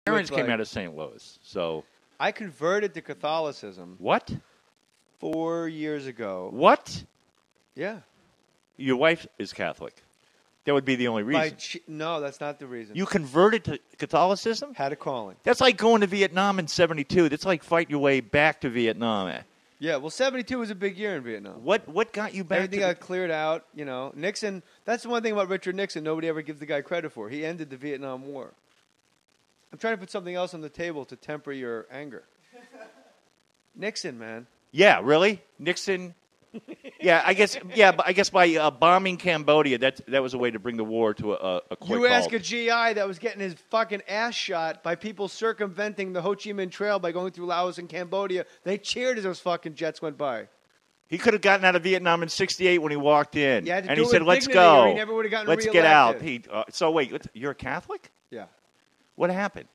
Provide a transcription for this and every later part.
parents came out of St. Louis, so... I converted to Catholicism. What? 4 years ago. What? Yeah. Your wife is Catholic. That would be the only reason. No, that's not the reason. You converted to Catholicism? Had a calling. That's like going to Vietnam in 72. That's like fighting your way back to Vietnam. Yeah, well, 72 was a big year in Vietnam. What got you back? Everything got cleared out, you know. Nixon, that's the one thing about Richard Nixon nobody ever gives the guy credit for. He ended the Vietnam War. I'm trying to put something else on the table to temper your anger. Nixon, man. Yeah, really? Nixon? Yeah, I guess. Yeah, but I guess by bombing Cambodia, that was a way to bring the war to a quick You ask halt. a GI that was getting his fucking ass shot by people circumventing the Ho Chi Minh Trail by going through Laos and Cambodia. They cheered as those fucking jets went by. He could have gotten out of Vietnam in '68 when he walked in, and he said, "Let's go. Or he never would have gotten Let's reelected. get out." So wait, you're a Catholic? Yeah. What happened?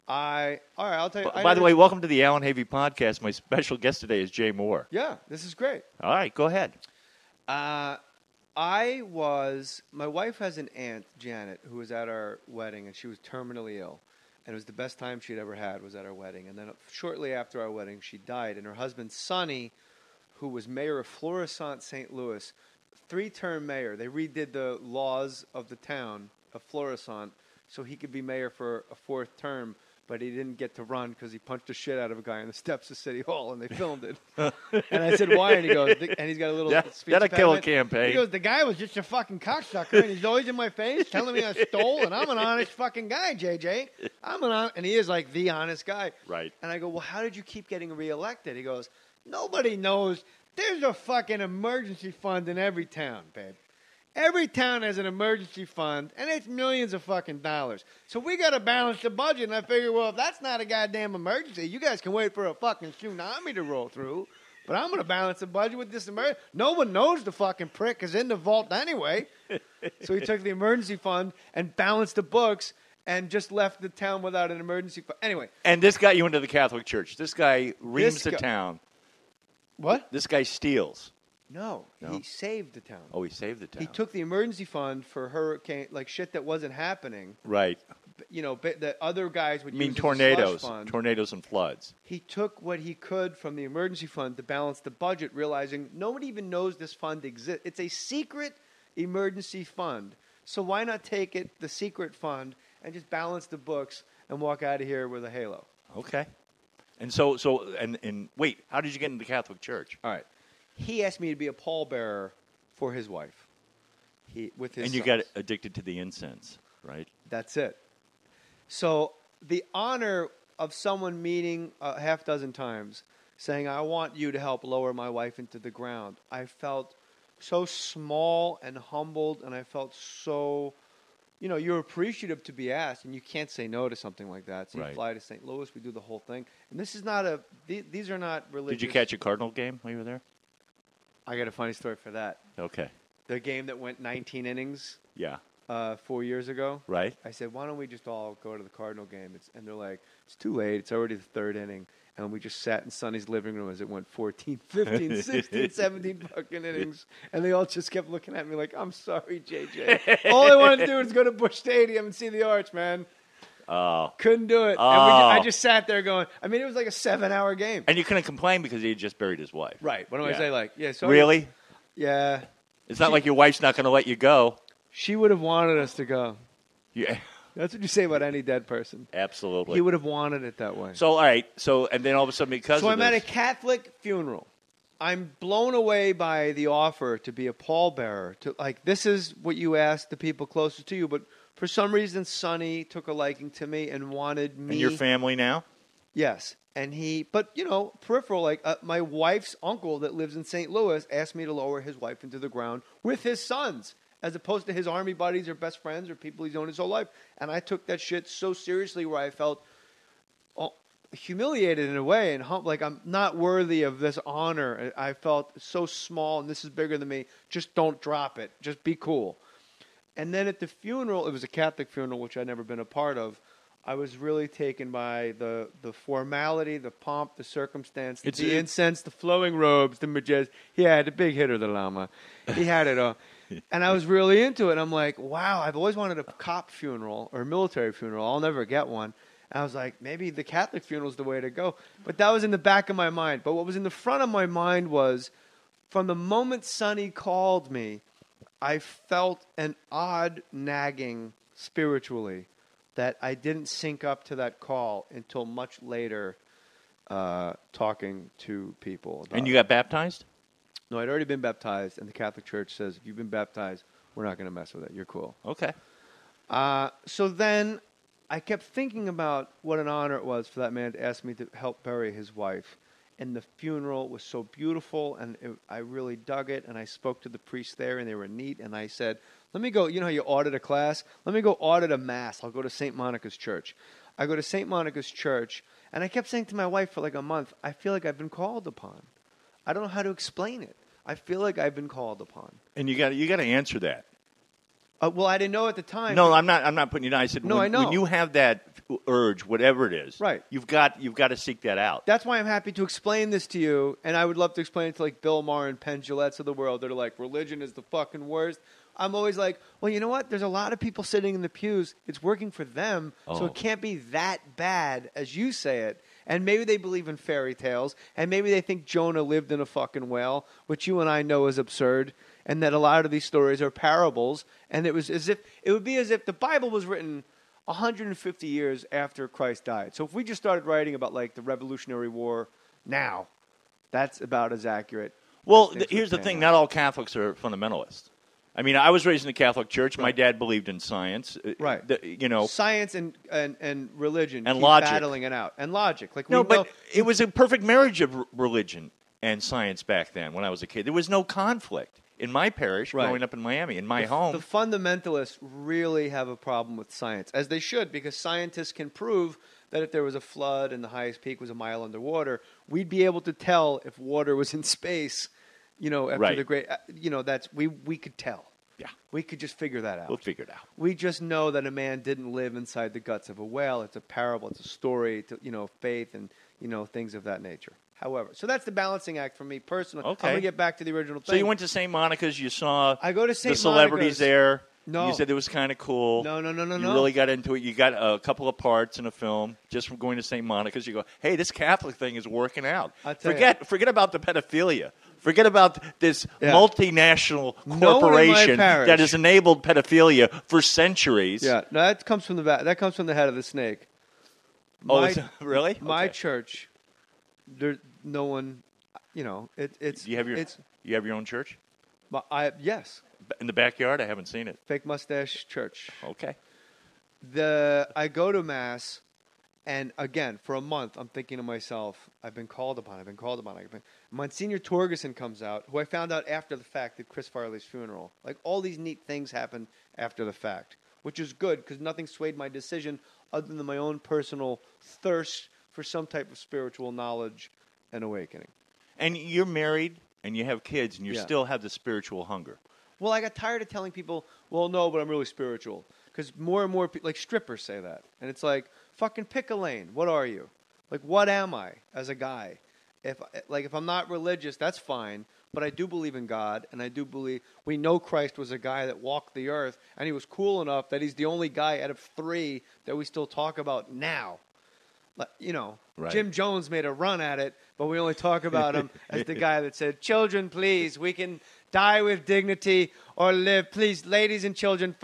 All right, I'll tell you. By the way, welcome to the Alan Havey podcast. My special guest today is Jay Mohr. Yeah, this is great. All right, go ahead. My wife has an aunt, Janet, who was at our wedding, and she was terminally ill. And it was the best time she'd ever had was at our wedding. And then shortly after our wedding, she died. And her husband, Sonny, who was mayor of Florissant, St. Louis, 3-term mayor. They redid the laws of the town of Florissant so he could be mayor for a 4th term. But he didn't get to run because he punched the shit out of a guy on the steps of City Hall, and they filmed it. And I said, why? And he goes, and he's got a little speech That'll kill a impediment. campaign. He goes, the guy was just a fucking cocksucker, and he's always in my face telling me I stole, and I'm an honest fucking guy, JJ. And he is like the honest guy. Right. And I go, well, how did you keep getting reelected? He goes, nobody knows. There's a fucking emergency fund in every town, babe. Every town has an emergency fund, and it's millions of fucking dollars. So we got to balance the budget, and I figure, well, if that's not a goddamn emergency, you guys can wait for a fucking tsunami to roll through, but I'm going to balance the budget with this emergency. No one knows the fucking prick is in the vault anyway. So he took the emergency fund and balanced the books and just left the town without an emergency fund. Anyway. And this got you into the Catholic Church. This guy reams the town. What? This guy steals. No, he saved the town. Oh, he saved the town. He took the emergency fund for hurricane, like shit that wasn't happening. Right. You know, that other guys would use tornadoes, as a slush fund. tornadoes and floods. He took what he could from the emergency fund to balance the budget, realizing nobody even knows this fund exists. It's a secret emergency fund. So why not take it, the secret fund, and just balance the books and walk out of here with a halo? Okay. And and wait, how did you get into the Catholic Church? All right. He asked me to be a pallbearer for his wife. With his and you sons. got addicted to the incense, right? That's it. So the honor of someone meeting a half dozen times, saying, I want you to help lower my wife into the ground, I felt so small and humbled, and I felt so, you're appreciative to be asked, and you can't say no to something like that. So you fly to St. Louis, we do the whole thing. And this is not these are not religious. Did you catch a Cardinal game while you were there? I got a funny story for that. Okay. The game that went 19 innings. Yeah. 4 years ago. Right. I said, why don't we just all go to the Cardinal game? And they're like, it's too late. It's already the 3rd inning. And we just sat in Sonny's living room as it went 14, 15, 16, 17 fucking innings. And they all just kept looking at me like, I'm sorry, JJ. All I wanted to do was go to Busch Stadium and see the Arch, man. Oh. Couldn't do it. Oh. And I just sat there going, it was like a 7-hour game. And you couldn't complain because he had just buried his wife. Right. What do I say? Like, yeah, sorry. Really? Yeah. It's not like your wife's not going to let you go. She would have wanted us to go. Yeah. That's what you say about any dead person. Absolutely. He would have wanted it that way. So, all right. And then all of a sudden, because I'm at a Catholic funeral. I'm blown away by the offer to be a pallbearer. This is what you asked the people closest to you, but for some reason, Sonny took a liking to me and wanted me. And your family now? Yes. And peripheral, my wife's uncle that lives in St. Louis asked me to lower his wife into the ground with his sons, as opposed to his army buddies or best friends or people he's known his whole life. And I took that shit so seriously where I felt humiliated in a way and like I'm not worthy of this honor. I felt so small and this is bigger than me. Just don't drop it. Just be cool. And then at the funeral, it was a Catholic funeral, which I'd never been a part of. I was really taken by the formality, the pomp, the circumstance, the incense, the flowing robes, the majesty. He had a big hitter, the Lama. He had it all. And I was really into it. I'm like, wow, I've always wanted a cop funeral or a military funeral. I'll never get one. And I was like, maybe the Catholic funeral is the way to go. But that was in the back of my mind. But what was in the front of my mind was, from the moment Sonny called me, I felt an odd nagging spiritually that I didn't sync up to that call until much later, talking to people about And you got baptized? No, I'd already been baptized, and the Catholic Church says, if you've been baptized, we're not going to mess with it. You're cool. Okay. So then I kept thinking about what an honor it was for that man to ask me to help bury his wife. And the funeral was so beautiful, and I really dug it. And I spoke to the priests there, and they were neat. And I said, let me go. You know how you audit a class? Let me go audit a mass. I'll go to St. Monica's Church. I go to St. Monica's Church, and I kept saying to my wife for like a month, I feel like I've been called upon. I don't know how to explain it. I feel like I've been called upon. And you got to answer that. Well, I didn't know at the time. No, I'm not putting you down. I said, I know. When you have that urge, whatever it is, right, you've got to seek that out. That's why I'm happy to explain this to you, and I would love to explain it to like Bill Maher and Penn Jillettes of the world that are like, religion is the fucking worst. I'm always like, well, you know what? There's a lot of people sitting in the pews. It's working for them, so it can't be that bad as you say it. And maybe they believe in fairy tales, and maybe they think Jonah lived in a fucking whale, which you and I know is absurd, and that a lot of these stories are parables. And it would be as if the Bible was written 150 years after Christ died. So if we just started writing about like the Revolutionary War now, that's about as accurate. Well, here's the thing: not all Catholics are fundamentalists. I mean, I was raised in the Catholic Church. Right. My dad believed in science. Right. Science and religion and keep logic. battling it out. And logic. It was a perfect marriage of religion and science back then when I was a kid. There was no conflict in my parish growing up in Miami, in my home. The fundamentalists really have a problem with science, as they should, because scientists can prove that if there was a flood and the highest peak was a mile underwater, we'd be able to tell if water was in space, after the great, we could tell. Yeah. We could just figure that out. We'll figure it out. We just know that a man didn't live inside the guts of a whale. It's a parable. It's a story, faith and, things of that nature. However, so that's the balancing act for me personally. Okay. I'm going to get back to the original thing. So you went to St. Monica's. You saw I go to St. the celebrities Monica's. there. No. You said it was kind of cool. No. You really got into it. You got a couple of parts in a film just from going to St. Monica's. You go, hey, this Catholic thing is working out. Forget about the pedophilia. Forget about this multinational corporation that has enabled pedophilia for centuries. Yeah, no, that comes from the back. That comes from the head of the snake. Really? My church, there's no one. It's. You have your own church? Yes. In the backyard? I haven't seen it. Fake mustache church. Okay. I go to Mass, and again, for a month, I'm thinking to myself, I've been called upon. Monsignor Torgerson comes out, who I found out after the fact at Chris Farley's funeral. Like, all these neat things happened after the fact, which is good because nothing swayed my decision other than my own personal thirst for some type of spiritual knowledge and awakening. And you're married, and you have kids, and you still have the spiritual hunger. Well, I got tired of telling people, well, no, but I'm really spiritual. Because more and more people, like strippers say that. And it's like, fucking pick a lane. What are you? Like, what am I as a guy? If I'm not religious, that's fine. But I do believe in God. And I do believe, we know Christ was a guy that walked the earth. And he was cool enough that he's the only guy out of 3 that we still talk about now. Right. Jim Jones made a run at it, but we only talk about him as the guy that said, children, please, we can die with dignity or live. Please, ladies and children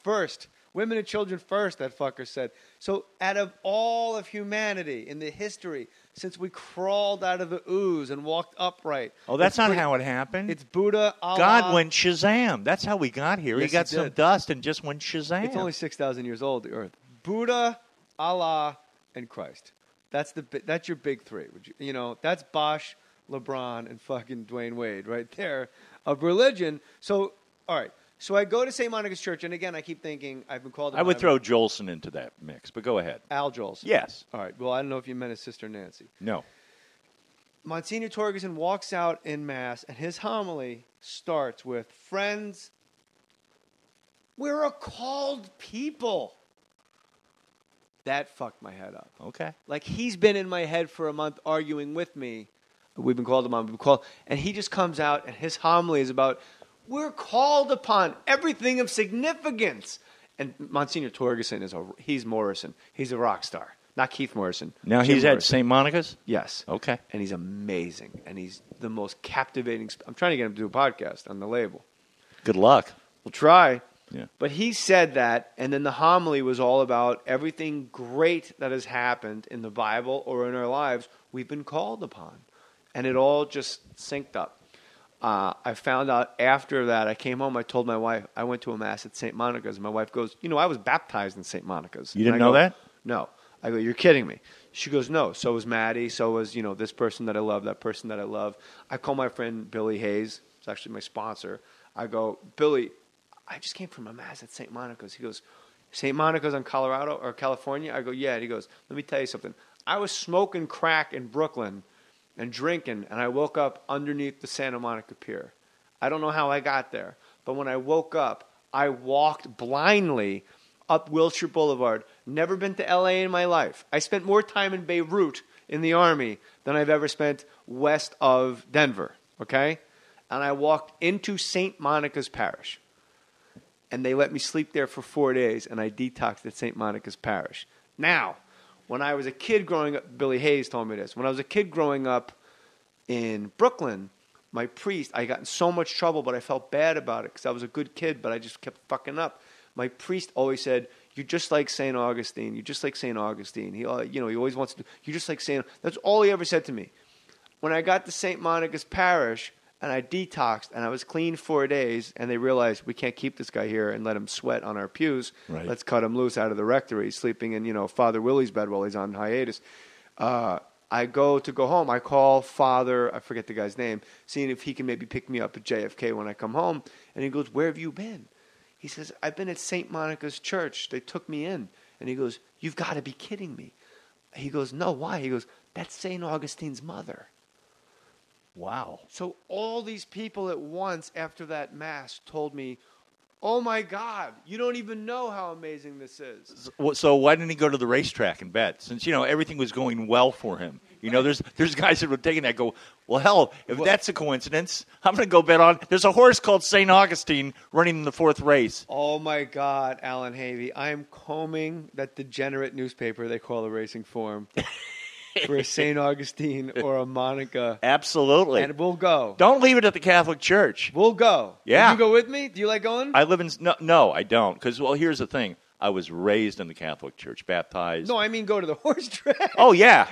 first. Women and children first, that fucker said. So out of all of humanity in the history, since we crawled out of the ooze and walked upright. Oh, that's not how it happened. It's Buddha, Allah. God went Shazam. That's how we got here. Yes, he got some dust and just went Shazam. It's only 6,000 years old, the earth. Buddha, Allah, and Christ. That's your big 3. That's Bosch, LeBron, and fucking Dwayne Wade right there of religion. So, all right. So I go to St. Monica's Church, and again, I keep thinking I've been called. I would throw Jolson into that mix, but go ahead. Al Jolson. Yes. All right. Well, I don't know if you meant his sister Nancy. No. Monsignor Torgerson walks out in Mass, and his homily starts with, friends, we're a called people. That fucked my head up. Okay. Like, he's been in my head for a month arguing with me. We've been called upon. And he just comes out, and his homily is about, we're called upon everything of significance. And Monsignor Torgerson he's Morrison. He's a rock star. Not Keith Morrison. Now Jim he's Morrison. at St. Monica's? Yes. Okay. And he's amazing. And he's the most captivating. I'm trying to get him to do a podcast on the label. Good luck. We'll try. Yeah. But he said that, and then the homily was all about everything great that has happened in the Bible or in our lives we've been called upon. And it all just synced up. I found out after that, I came home, I told my wife, I went to a mass at St. Monica's. And my wife goes, I was baptized in St. Monica's. You didn't know that? No. I go, you're kidding me. She goes, no. So was Maddie. So was, this person that I love, that person that I love. I call my friend Billy Hayes. It's actually my sponsor. I go, Billy, I just came from a mass at St. Monica's. He goes, St. Monica's on Colorado or California? I go, yeah. And he goes, let me tell you something. I was smoking crack in Brooklyn and drinking, and I woke up underneath the Santa Monica Pier. I don't know how I got there, but when I woke up, I walked blindly up Wilshire Boulevard. Never been to L.A. in my life. I spent more time in Beirut in the Army than I've ever spent west of Denver, okay? And I walked into St. Monica's Parish. And they let me sleep there for 4 days, and I detoxed at St. Monica's Parish. Now, when I was a kid growing up, Billy Hayes told me this. When I was a kid growing up in Brooklyn, my priest, I got in so much trouble, but I felt bad about it because I was a good kid, but I just kept fucking up. My priest always said, you're just like St. Augustine. You're just like St. Augustine. He always wants to, you're just like St. That's all he ever said to me. When I got to St. Monica's Parish, and I detoxed, and I was clean 4 days, and they realized we can't keep this guy here and let him sweat on our pews. Right. Let's cut him loose out of the rectory, sleeping in, Father Willie's bed while he's on hiatus. I go home. I call Father, I forget the guy's name, seeing if he can maybe pick me up at JFK when I come home. And he goes, where have you been? He says, I've been at St. Monica's Church. They took me in. And he goes, you've got to be kidding me. He goes, no, why? He goes, that's St. Augustine's mother. Wow. So all these people at once after that mass told me, oh my God, you don't even know how amazing this is. So why didn't he go to the racetrack and bet? Since, everything was going well for him. There's guys that were taking that go, well, hell, if that's a coincidence, I'm going to go bet on, there's a horse called St. Augustine running in the 4th race. Oh my God, Alan Havey, I am combing that degenerate newspaper they call the Racing Form. For a St. Augustine or a Monica. Absolutely. And we'll go. Don't leave it at the Catholic Church. We'll go. Yeah. Will you go with me? Do you like going? I live in... No, I don't. Because, here's the thing. I was raised in the Catholic Church, baptized. No, I mean go to the horse track. Oh, yeah.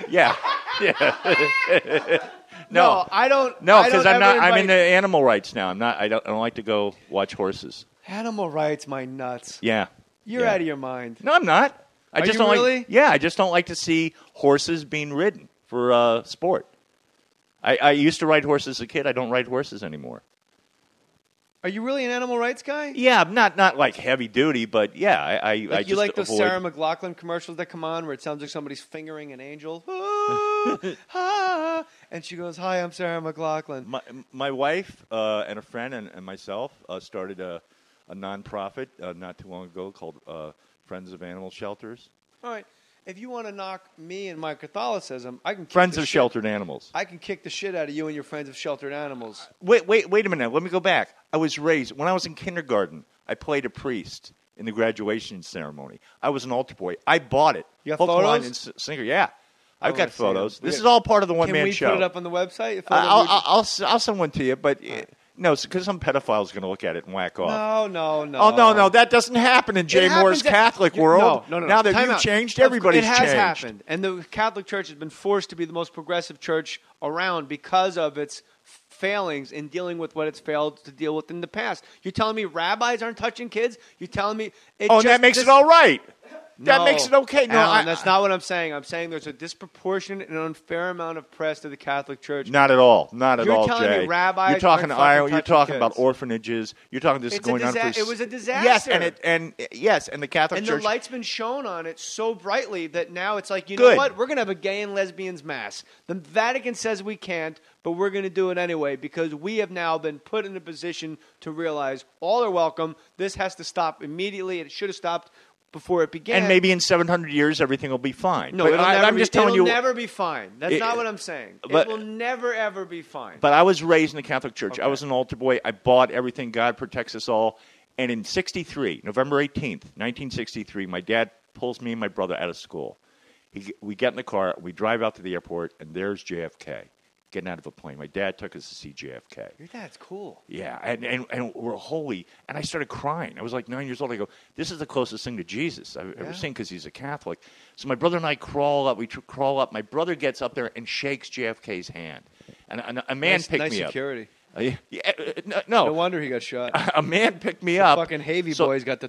No, I don't... No, because I'm into animal rights now. I don't like to go watch horses. Animal rights, my nuts. Yeah. You're out of your mind. No, I'm not. I just don't really? I just don't like to see horses being ridden for sport. I used to ride horses as a kid. I don't ride horses anymore. Are you really an animal rights guy? Yeah, not like heavy duty, but yeah, I you just like those avoid... Sarah McLachlan commercials that come on where it sounds like somebody's fingering an angel, and she goes, "Hi, I'm Sarah McLachlan." My wife and a friend and myself started a nonprofit not too long ago called Friends of Animal Shelters. All right. If you want to knock me and my Catholicism, I can kick Friends of Sheltered Animals. I can kick the shit out of you and your Friends of Sheltered Animals. Wait a minute. Let me go back. I was raised, when I was in kindergarten, I played a priest in the graduation ceremony. I was an altar boy. I bought it. You got Hook, photos? line, and sinker. Yeah. I've got photos. This is all all part of the one-man show. Can we put it up on the website? I'll send one to you, but... No, because some pedophile is going to look at it and whack off. No. Oh, no. That doesn't happen in Jay Mohr's Catholic world. No. Now that you've changed, everybody's changed. It has happened. And the Catholic Church has been forced to be the most progressive church around because of its failings in dealing with what it's failed to deal with in the past. You're telling me rabbis aren't touching kids? You're telling me... that makes it all right. That makes it okay. No, Alan, that's not what I'm saying. I'm saying there's a disproportionate and unfair amount of press to the Catholic Church. Not at all. Not at all, Jay. You're telling me rabbis You're talking aren't fucking You're talking kids. about orphanages. You're talking this is going on for... It was a disaster. Yes, and the Catholic Church... And the light's been shown on it so brightly that now it's like, you know what? We're going to have a gay and lesbians mass. The Vatican says we can't, but we're going to do it anyway because we have now been put in a position to realize all are welcome. This has to stop immediately. It should have stopped before it began. And maybe in 700 years, everything will be fine. No, I'm just telling you. It'll never be fine. That's not what I'm saying. It will never, ever be fine. But I was raised in the Catholic Church. Okay. I was an altar boy. I bought everything. God protects us all. And in 63, November 18th, 1963, my dad pulls me and my brother out of school. We get in the car, we drive out to the airport, and there's JFK getting out of a plane. My dad took us to see JFK. Your dad's cool. Yeah, and we're holy. And I started crying. I was like 9 years old. I go, this is the closest thing to Jesus I've ever seen because he's a Catholic. So my brother and I crawl up. We crawl up. My brother gets up there and shakes JFK's hand. And a man picked me security. up. No wonder he got shot. A man picked me up. Fucking Havey boys got the